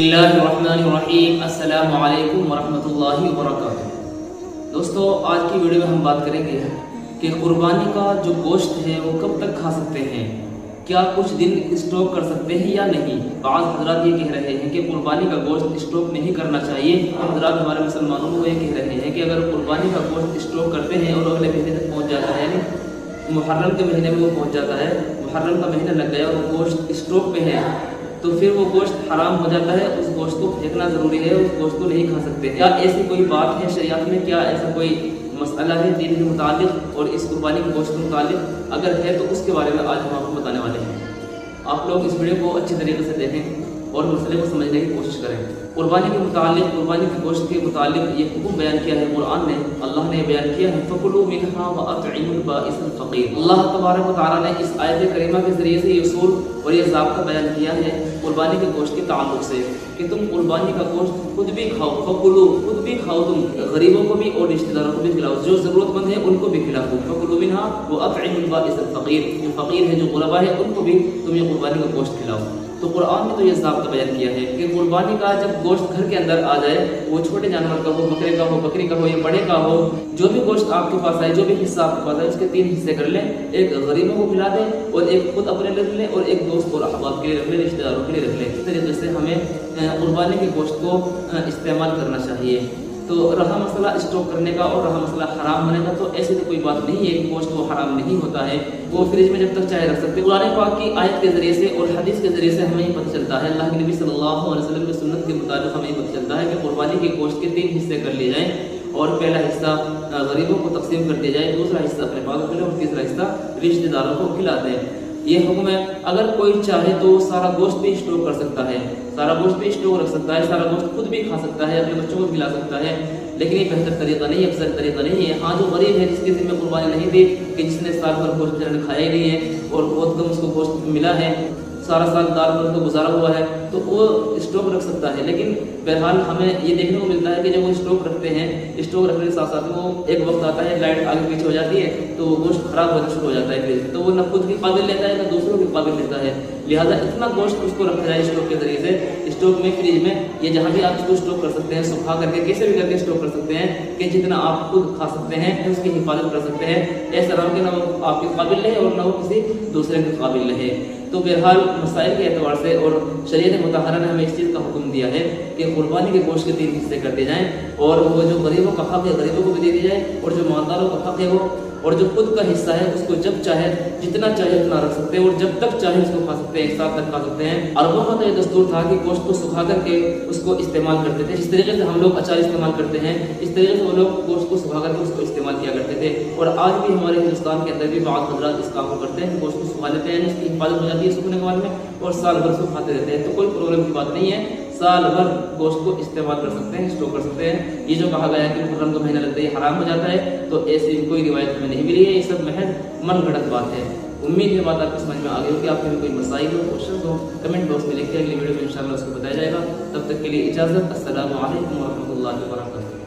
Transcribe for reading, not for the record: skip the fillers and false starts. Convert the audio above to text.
اللہ الرحمن الرحیم۔ السلام علیکم ورحمۃ اللہ وبرکاتہ۔ دوستو، آج کی ویڈیو میں ہم بات کریں گے کہ قربانی کا جو گوشت ہے وہ کب تک کھا سکتے ہیں، کیا کچھ دن اسٹاک کر سکتے ہیں یا نہیں۔ بعض حضرات یہ کہہ رہے ہیں کہ قربانی کا گوشت اسٹاک نہیں کرنا چاہیے۔ حضرات ہمارے مسلمانوں کو یہ کہہ رہے ہیں کہ اگر قربانی کا گوشت اسٹاک کرتے ہیں اور اگلے مہینے تک پہنچ جاتا ہے، یعنی محرم کے مہینے میں وہ پہنچ جاتا ہے، محرم کا مہینہ لگ گیا اور وہ گوشت اسٹاک پہ ہے، تو پھر وہ گوشت حرام ہو جاتا ہے۔ اس گوشت کو پھینکنا ضروری ہے، اس گوشت کو نہیں کھا سکتے۔ کیا ایسی کوئی بات ہے شریعت میں، کیا ایسا کوئی مسئلہ ہے دین کے متعلق اور اس قربانی کے گوشت کے متعلق؟ اگر ہے تو اس کے بارے میں آج ہم آپ کو بتانے والے ہیں۔ آپ لوگ اس ویڈیو کو اچھی طریقے سے دیکھیں اور مسئلے کو سمجھنے کی کوشش کریں۔ قربانی کے متعلق، قربانی کے گوشت کے متعلق یہ حکم بیان کیا ہے قرآن نے، اللہ نے بیان کیا ہے فَكُلُوا مِنْهَا وَأَطْعِمُوا الْبَائِسَ الْفَقِيرَ۔ اللہ تبارک و تعالیٰ نے اس آیت کریمہ کے ذریعے سے یہ اصول اور یہ ضابطہ بیان کیا ہے قربانی کے گوشت کے تعلق سے کہ تم قربانی کا گوشت خود بھی کھاؤ، فَكُلُوا، خود بھی کھاؤ، تم غریبوں کو بھی اور رشتہ داروں کو بھی کھلاؤ، جو ضرورت مند ہے ان کو بھی کھلاؤ۔ فَكُلُوا مِنْهَا وَأَطْعِمُوا الْبَائِسَ الْفَقِيرَ، جو فقیر ہے، جو غربا ہے، ان کو بھی تم یہ قربانی کا گوشت کھلاؤ۔ تو قرآن نے تو یہ ضابطہ بیان کیا ہے کہ قربانی کا جب گوشت گھر کے اندر آ جائے، وہ چھوٹے جانور کا ہو، بکرے کا ہو، بکری کا ہو یا بڑے کا ہو، جو بھی گوشت آپ کے پاس آئے، جو بھی حصہ آپ کے پاس آئے، اس کے 3 حصے کر لیں۔ ایک غریبوں کو کھلا دیں اور ایک خود اپنے رکھ لیں اور ایک دوست اور احباب کے لیے رکھ لیں، رشتہ داروں کے لیے رکھ لیں۔ اس طریقے سے ہمیں قربانی کے گوشت کو استعمال کرنا چاہیے۔ تو رہا مسئلہ اسٹاک کرنے کا اور رہا مسئلہ حرام ہونے کا، تو ایسی تو کوئی بات نہیں ہے کہ گوشت وہ حرام نہیں ہوتا ہے، وہ فریج میں جب تک چاہے رکھ سکتے۔ قرآن پاک کی آیت کے ذریعے سے اور حدیث کے ذریعے سے ہمیں یہ پتہ چلتا ہے، اللہ کے نبی صلی اللہ علیہ وسلم کی سنت کے مطابق ہمیں یہ پتہ چلتا ہے کہ قربانی کے گوشت کے 3 حصے کر لیے جائیں اور پہلا حصہ غریبوں کو تقسیم کر دیا جائے، دوسرا حصہ اپنے پاس رکھ لیں اور تیسرا حصہ رشتہ داروں کو کھلا دیں۔ یہ حکم ہے۔ اگر کوئی چاہے تو سارا گوشت بھی اسٹور کر سکتا ہے، سارا گوشت بھی اسٹور رکھ سکتا ہے، سارا گوشت خود بھی کھا سکتا ہے، اپنے بچوں کو کھلا سکتا ہے، لیکن یہ بہتر طریقہ نہیں ہے، افضل طریقہ نہیں ہے۔ ہاں، جو غریب ہے، جس کے ذمہ قربانی نہیں دی، کہ جس نے سال بھر گوشت بیچارے نے کھایا ہی نہیں ہے اور بہت کم اس کو گوشت ملا ہے، سارا سال دار پر تو گزارا ہوا ہے، تو وہ اسٹاک رکھ سکتا ہے۔ لیکن بہرحال ہمیں یہ دیکھنے کو ملتا ہے کہ جب وہ اسٹاک رکھتے ہیں، اسٹاک رکھنے کے ساتھ ساتھ وہ ایک وقت آتا ہے، لائٹ آگے پیچھے ہو جاتی ہے تو وہ گوشت خراب ہونا شروع ہو جاتا ہے فریج میں، تو وہ نہ خود کی قابل لیتا ہے نہ دوسروں کی قابل لیتا ہے۔ لہٰذا اتنا گوشت اس کو رکھا جائے اسٹاک کے ذریعے سے، اسٹاک میں، فریج میں، یہ جہاں بھی آپ اس کو اسٹاک کر سکتے ہیں، سکھا کر کے، کیسے بھی کر کے اسٹاک کر سکتے ہیں کہ جتنا آپ خود کھا سکتے ہیں اس کی حفاظت کر سکتے ہیں۔ ایسا نہ ہو کہ نہ وہ آپ کے قابل رہے اور نہ وہ کسی دوسرے کے قابل رہے۔ تو بہرحال مسائل کے اعتبار سے اور شریعت مطہرہ نے ہمیں اس چیز کا حکم دیا ہے کہ قربانی کے گوشت کے 3 حصے کر دیے جائیں اور وہ جو غریبوں کا حق ہے غریبوں کو بھی دے دی جائے اور جو مالداروں کا حق ہے وہ، اور جو خود کا حصہ ہے اس کو جب چاہے جتنا چاہے اتنا رکھ سکتے ہیں اور جب تک چاہے اس کو کھا سکتے ہیں، ایک ساتھ تک کھا سکتے ہیں۔ عربوں کا تو یہ دستور تھا کہ گوشت کو سکھا کر کے اس کو استعمال کرتے تھے، جس طریقے سے ہم لوگ اچار استعمال کرتے ہیں، اس طریقے سے وہ لوگ گوشت کو سکھا کر کے اس کو استعمال کیا کرتے تھے۔ اور آج بھی ہمارے ہندوستان کے اندر بھی بعض حضرات اس کام کو کرتے ہیں کہ گوشت کو سکھا لیتے ہیں، اس کی حفاظت ہو جاتی ہے سکھنے کے بعد میں، اور سال بھر اس کو کھاتے رہتے ہیں۔ تو کوئی پرابلم کی بات نہیں ہے، سال بھر گوشت کو استعمال کر سکتے ہیں، اسٹور کر سکتے ہیں۔ یہ جو کہا گیا ہے کہ محرم کا مہینہ لگتا ہے حرام ہو جاتا ہے، تو ایسی کوئی روایت ہمیں نہیں ملی ہے، یہ سب محض من گھڑت بات ہے۔ امید ہے بات آپ کو سمجھ میں آ گئی ہوگی۔ آپ کے بھی کوئی مسائل ہو، کوشچنز ہو، کمنٹ باکس میں لکھیں، اگلی ویڈیو میں انشاءاللہ اس کو بتایا جائے گا۔ تب تک کے لیے اجازت، السلام علیکم ورحمۃ اللہ وبرکاتہ۔